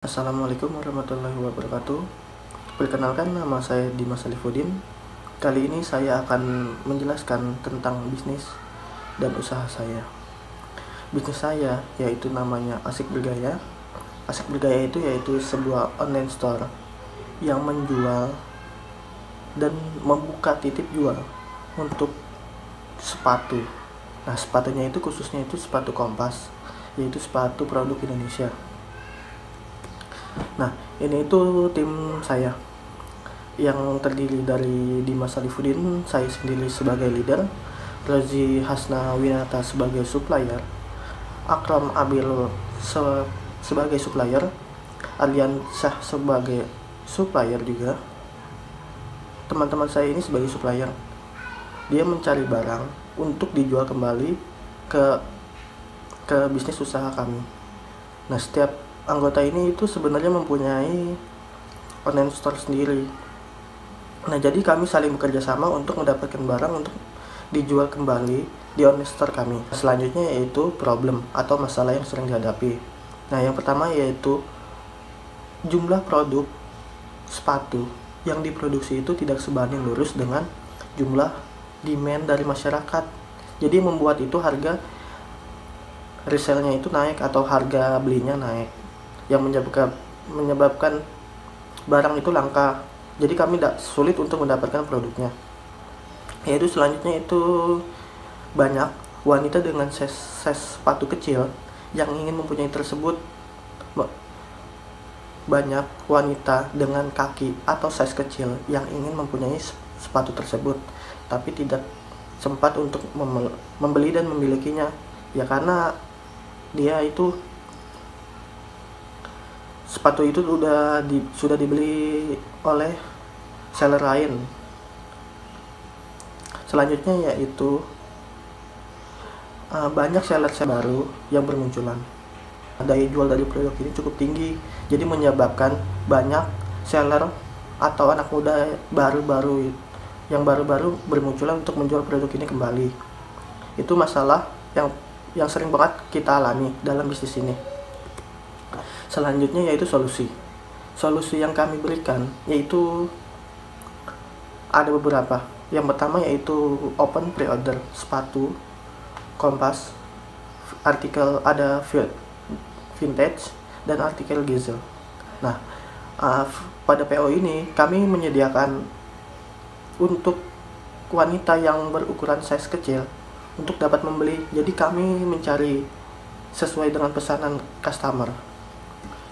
Assalamualaikum warahmatullahi wabarakatuh. Perkenalkan, nama saya Dimas Alifuddin. Kali ini saya akan menjelaskan tentang bisnis dan usaha saya. Bisnis saya yaitu namanya Asik Bergaya. Asik Bergaya itu yaitu sebuah online store yang menjual dan membuka titip jual untuk sepatu. Nah, sepatunya itu khususnya itu sepatu Kompas, yaitu sepatu produk Indonesia. Nah, ini itu tim saya yang terdiri dari Dimas Alifuddin, saya sendiri sebagai leader, Rozi Hasna Winata sebagai supplier, Akram Abil sebagai supplier, Aryan Syah sebagai supplier juga. Teman-teman saya ini sebagai supplier. Dia mencari barang untuk dijual kembali ke bisnis usaha kami. Nah, setiap anggota ini itu sebenarnya mempunyai online store sendiri. Nah, jadi kami saling bekerja sama untuk mendapatkan barang untuk dijual kembali di online store kami. Selanjutnya yaitu problem atau masalah yang sering dihadapi. Nah, yang pertama yaitu jumlah produk sepatu yang diproduksi itu tidak sebanding lurus dengan jumlah demand dari masyarakat. Jadi membuat itu harga resellnya itu naik atau harga belinya naik, yang menyebabkan barang itu langka. Jadi kami sulit untuk mendapatkan produknya. Yaitu selanjutnya itu banyak wanita dengan size sepatu kecil yang ingin mempunyai tersebut. Banyak wanita dengan kaki atau size kecil yang ingin mempunyai sepatu tersebut, tapi tidak sempat untuk membeli dan memilikinya. Ya karena dia itu sepatu itu sudah dibeli oleh seller lain. Selanjutnya yaitu banyak seller baru yang bermunculan. Daya jual dari produk ini cukup tinggi, jadi menyebabkan banyak seller atau anak muda baru-baru bermunculan untuk menjual produk ini kembali. Itu masalah yang sering banget kita alami dalam bisnis ini. Selanjutnya yaitu solusi yang kami berikan yaitu ada beberapa. Yang pertama yaitu open pre-order sepatu Kompas, artikel ada vintage dan artikel Gizel. Nah, pada PO ini kami menyediakan untuk wanita yang berukuran size kecil untuk dapat membeli. Jadi kami mencari sesuai dengan pesanan customer.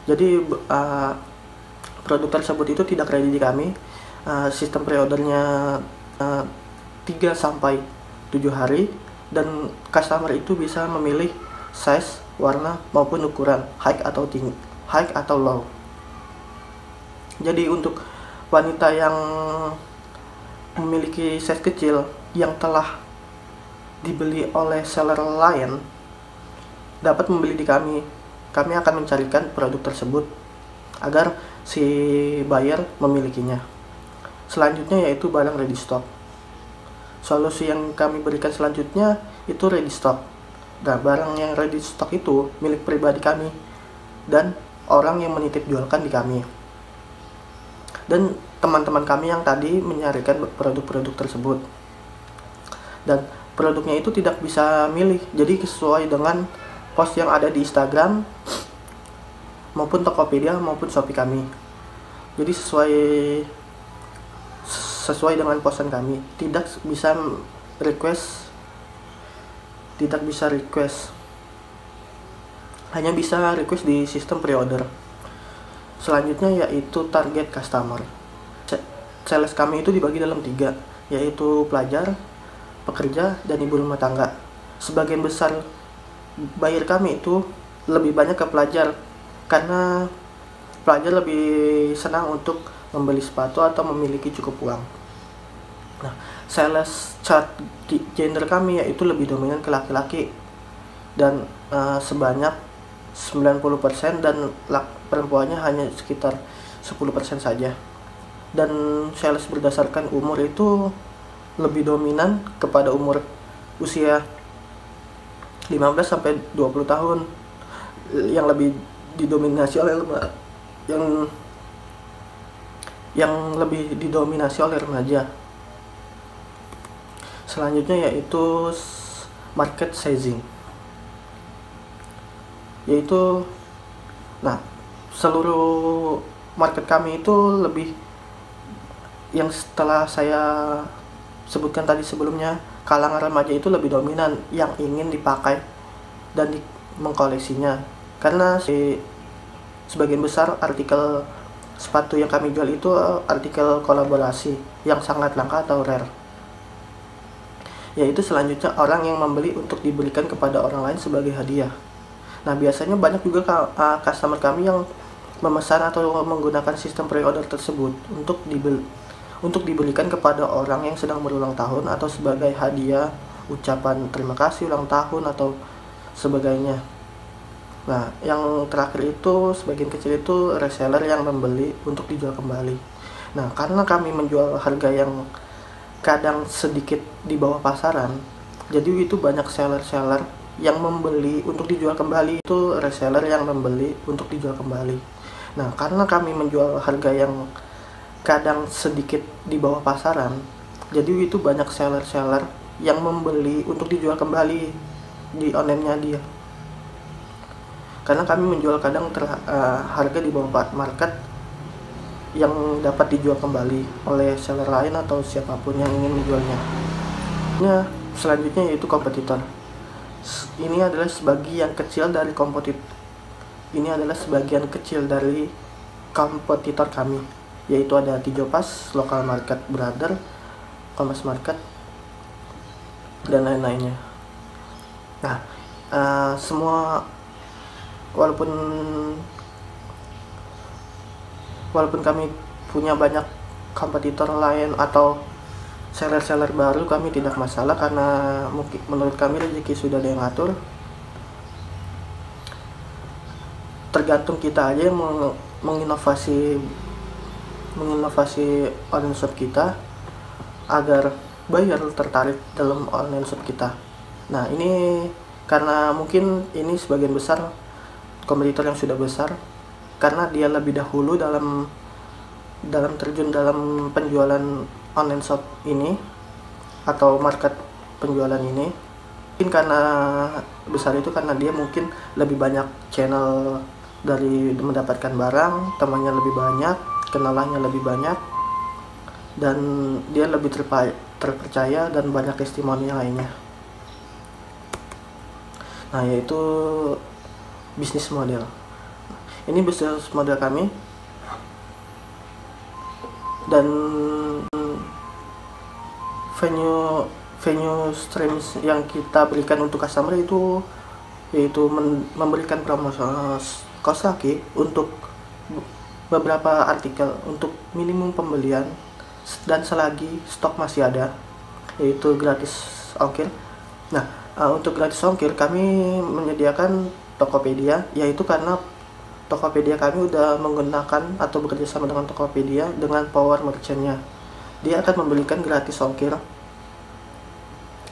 Jadi produk tersebut itu tidak ready di kami. Sistem pre-ordernya 3 sampai 7 hari dan customer itu bisa memilih size, warna maupun ukuran high atau low. Jadi untuk wanita yang memiliki size kecil yang telah dibeli oleh seller lain dapat membeli di kami. Kami akan mencarikan produk tersebut agar si buyer memilikinya. Selanjutnya yaitu barang ready stock. Solusi yang kami berikan selanjutnya itu ready stock. Nah, barang yang ready stock itu milik pribadi kami dan orang yang menitip jualkan di kami. Dan teman-teman kami yang tadi menyarikan produk-produk tersebut. Dan produknya itu tidak bisa milih, jadi sesuai dengan post yang ada di Instagram maupun Tokopedia maupun Shopee kami. Jadi sesuai dengan postan kami, tidak bisa request, hanya bisa request di sistem pre-order. Selanjutnya yaitu target customer. Sales kami itu dibagi dalam 3, yaitu pelajar, pekerja, dan ibu rumah tangga. Sebagian besar buyer kami itu lebih banyak ke pelajar, karena pelajar lebih senang untuk membeli sepatu atau memiliki cukup uang. Nah, sales chart gender kami yaitu lebih dominan ke laki-laki dan sebanyak 90% dan perempuannya hanya sekitar 10% saja. Dan sales berdasarkan umur itu lebih dominan kepada umur usia 15 sampai 20 tahun yang lebih didominasi oleh yang lebih didominasi oleh remaja. Selanjutnya yaitu market sizing, yaitu seluruh market kami itu lebih, yang setelah saya sebutkan tadi sebelumnya, kalangan remaja itu lebih dominan yang ingin dipakai dan mengkoleksinya, karena sebagian besar artikel sepatu yang kami jual itu artikel kolaborasi yang sangat langka atau rare. Yaitu selanjutnya orang yang membeli untuk diberikan kepada orang lain sebagai hadiah. Nah, biasanya banyak juga customer kami yang memesan atau menggunakan sistem pre-order tersebut untuk diberikan kepada orang yang sedang berulang tahun atau sebagai hadiah, ucapan terima kasih ulang tahun atau sebagainya. Nah, yang terakhir itu sebagian kecil itu reseller yang membeli untuk dijual kembali. Nah, karena kami menjual harga yang kadang sedikit di bawah pasaran, jadi itu banyak seller-seller yang membeli untuk dijual kembali, itu reseller yang membeli untuk dijual kembali. Nah, karena kami menjual harga yang kadang sedikit di bawah pasaran, jadi itu banyak seller-seller yang membeli untuk dijual kembali di online-nya dia. Karena kami menjual kadang harga di bawah market yang dapat dijual kembali oleh seller lain atau siapapun yang ingin menjualnya. Selanjutnya yaitu kompetitor. Ini adalah sebagian kecil dari kompetitor kami, yaitu ada Tijopas, Local Market Brother, Commerce Market, dan lain-lainnya. Nah, semua walaupun kami punya banyak kompetitor lain atau seller-seller baru, kami tidak masalah, karena mungkin menurut kami rezeki sudah ada yang ngatur. Tergantung kita aja yang menginovasi online shop kita agar buyer tertarik dalam online shop kita. Nah, ini karena mungkin ini sebagian besar kompetitor yang sudah besar, karena dia lebih dahulu dalam terjun dalam penjualan online shop ini atau market penjualan ini. Mungkin karena besar itu karena dia mungkin lebih banyak channel dari mendapatkan barang, temannya lebih banyak, kenalannya lebih banyak, dan dia lebih terpercaya dan banyak testimoni lainnya. Nah, yaitu bisnis model. Ini bisnis model kami, dan venue streams yang kita berikan untuk customer itu yaitu memberikan promosi kaos kaki untuk beberapa artikel untuk minimum pembelian, dan selagi stok masih ada, yaitu gratis ongkir. Nah, untuk gratis ongkir kami menyediakan Tokopedia, yaitu karena Tokopedia kami udah menggunakan atau bekerja sama dengan Tokopedia dengan power merchantnya. Dia akan memberikan gratis ongkir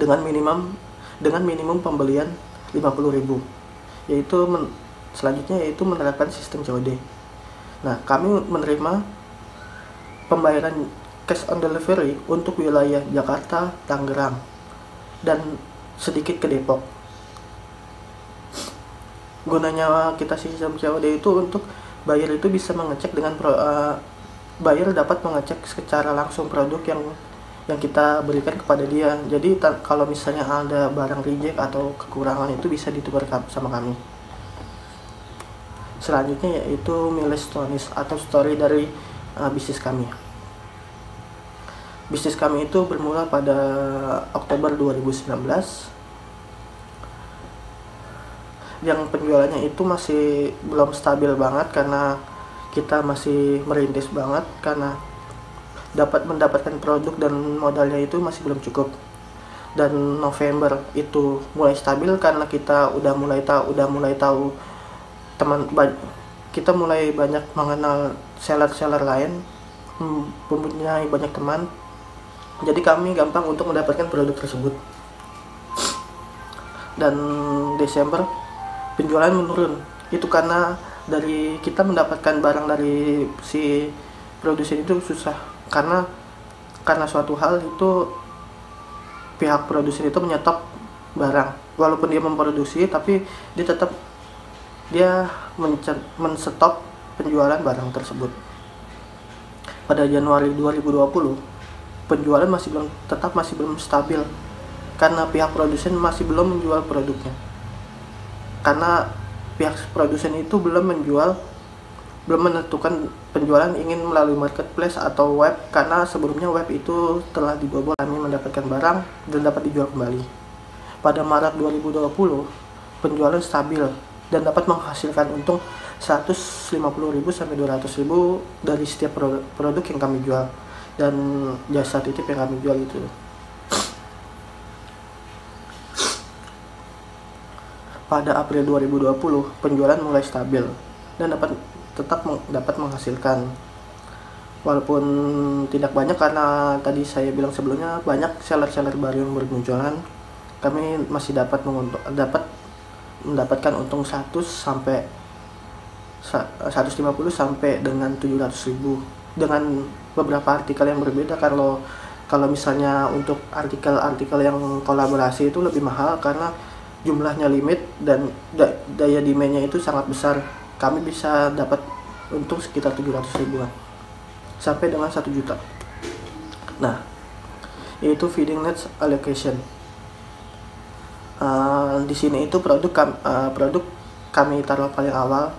dengan minimum pembelian 50.000. Selanjutnya yaitu menerapkan sistem COD. Nah, kami menerima pembayaran cash on delivery untuk wilayah Jakarta, Tangerang, dan sedikit ke Depok. Gunanya kita sistem COD itu untuk buyer itu bisa mengecek buyer dapat mengecek secara langsung produk yang kita berikan kepada dia. Jadi kalau misalnya ada barang reject atau kekurangan itu bisa ditukar sama kami. Selanjutnya yaitu milestones atau story dari bisnis kami. Bisnis kami itu bermula pada Oktober 2019. Yang penjualannya itu masih belum stabil banget karena kita masih merintis banget, karena mendapatkan produk dan modalnya itu masih belum cukup. Dan November itu mulai stabil karena kita udah mulai tahu kita mulai banyak mengenal seller-seller lain, mempunyai banyak teman, jadi kami gampang untuk mendapatkan produk tersebut. Dan Desember penjualan menurun, itu karena dari kita mendapatkan barang dari si produsen itu susah, karena suatu hal itu pihak produsen itu menyetop barang, walaupun dia memproduksi tapi dia menstop penjualan barang tersebut. Pada Januari 2020 penjualan masih belum stabil karena pihak produsen masih belum menjual produknya, karena pihak produsen itu belum menentukan penjualan ingin melalui marketplace atau web, karena sebelumnya web itu telah dibobol. Kami mendapatkan barang dan dapat dijual kembali. Pada Maret 2020 penjualan stabil dan dapat menghasilkan untung 150.000 sampai 200.000 dari setiap produk yang kami jual dan jasa titip yang kami jual itu. Pada April 2020 penjualan mulai stabil dan dapat menghasilkan, walaupun tidak banyak karena tadi saya bilang sebelumnya banyak seller-seller baru yang bermunculan. Kami masih dapat mendapatkan untung 150 sampai dengan 700.000 dengan beberapa artikel yang berbeda. Kalau misalnya untuk artikel yang kolaborasi itu lebih mahal karena jumlahnya limit dan daya demand-nya itu sangat besar. Kami bisa dapat untung sekitar 700.000-an sampai dengan 1 juta. Nah, yaitu feeding net allocation. Di sini itu produk kami taruh paling awal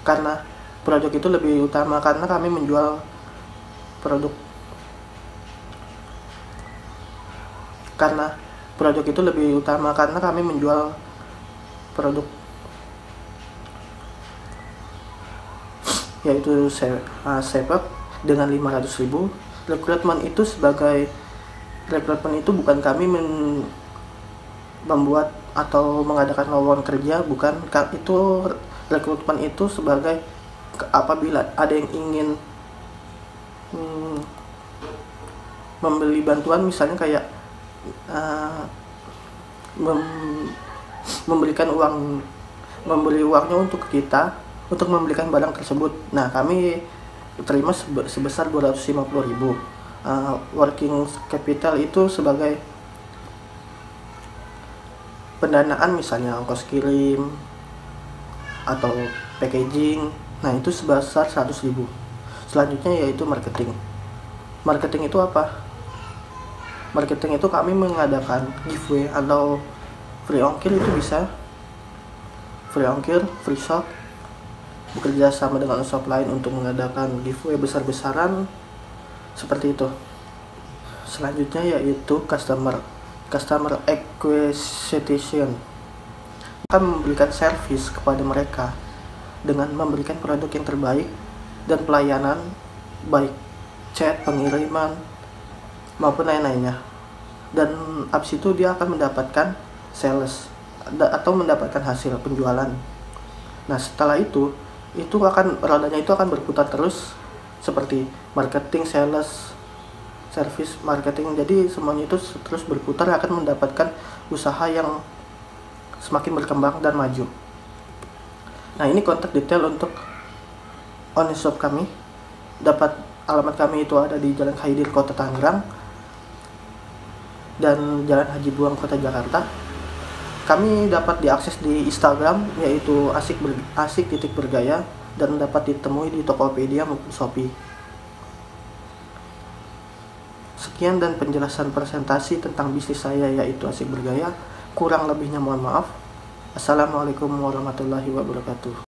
karena produk itu lebih utama, karena kami menjual produk itu lebih utama karena kami menjual produk yaitu Sepak dengan 500.000. Rekrutmen itu bukan kami membuat atau mengadakan lowongan kerja, bukan. Itu rekrutmen itu sebagai apabila ada yang ingin membeli bantuan, misalnya kayak memberi uangnya untuk kita untuk membelikan barang tersebut. Nah, kami terima sebesar 250.000. Working capital itu sebagai pendanaan, misalnya ongkos kirim atau packaging. Nah, itu sebesar 100.000. Selanjutnya yaitu marketing. Marketing itu apa? Marketing itu kami mengadakan giveaway atau free ongkir, itu bisa free ongkir, free shop, bekerja sama dengan shop lain untuk mengadakan giveaway besar-besaran seperti itu. Selanjutnya yaitu customer acquisition. Akan memberikan service kepada mereka dengan memberikan produk yang terbaik dan pelayanan baik chat, pengiriman maupun lain-lainnya. Dan abis itu dia akan mendapatkan sales atau mendapatkan hasil penjualan. Nah, setelah itu rodanya itu akan berputar terus seperti marketing, sales, service, marketing. Jadi semuanya itu terus berputar, akan mendapatkan usaha yang semakin berkembang dan maju. Nah, ini kontak detail untuk online shop kami. Alamat kami itu ada di Jalan Khaidir, Kota Tangerang, dan Jalan Haji Buang, Kota Jakarta. Kami dapat diakses di Instagram yaitu asik.bergaya dan dapat ditemui di Tokopedia maupun Shopee. Sekian dan penjelasan presentasi tentang bisnis saya yaitu Asik Bergaya. Kurang lebihnya mohon maaf. Assalamualaikum warahmatullahi wabarakatuh.